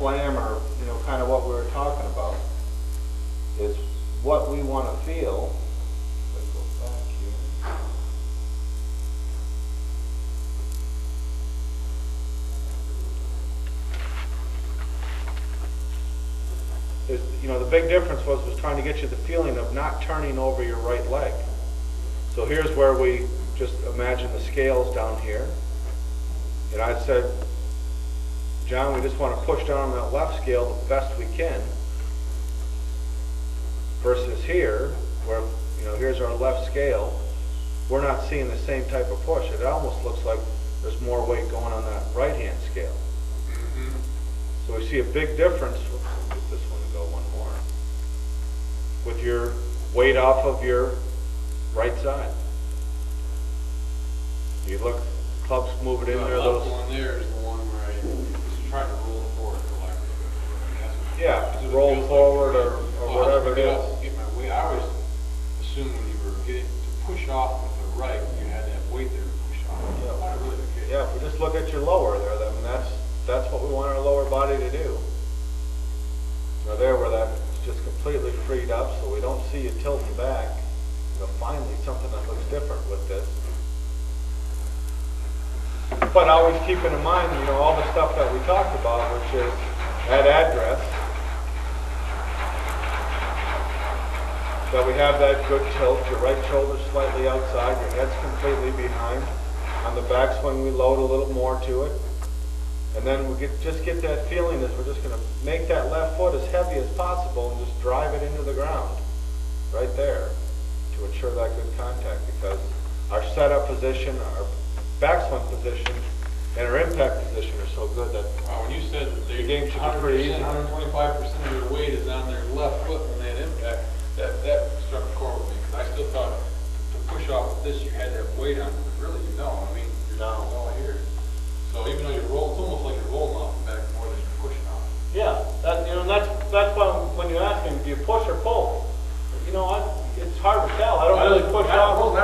slam or, you know, kind of what we were talking about is what we want to feel. If I go back here. You know, the big difference was trying to get you the feeling of not turning over your right leg. So here's where we just imagine the scales down here. And I said, John, we just want to push down on that left scale the best we can. Versus here, where, you know, here's our left scale, we're not seeing the same type of push. It almost looks like there's more weight going on that right-hand scale. So we see a big difference. Let's get this one to go one more. With your weight off of your right side. You look, clubs move it in there. The left one there is the one where I was trying to roll forward for lack of a good word. Yeah, roll forward or whatever it is. Get my weight. I always assumed when you were getting to push off with the right, you had to have weight there to push off. Yeah. I really did. Yeah, if we just look at your lower there, I mean, that's what we want our lower body to do. Now there where that's just completely freed up, so we don't see you tilting back. You know, finally something that looks different with this. But always keeping in mind, you know, all the stuff that we talked about, which is at address, that we have that good tilt, your right shoulder's slightly outside, your head's completely behind. On the backswing, we load a little more to it. And then we just get that feeling as we're just going to make that left foot as heavy as possible and just drive it into the ground right there to ensure that good contact, because our setup position, our backswing position, and our impact position are so good that When you said that the game should be pretty easy. 125% of their weight is on their left foot when they had impact, that struck a chord with me, because I still thought to push off with this you had to have weight on it, but really you don't. I mean, you're all here. So even though you roll, it's almost like you're rolling off the back more than you're pushing off. yeah, that's why when you ask him, do you push or pull? You know what? It's hard to tell. I don't really push off. I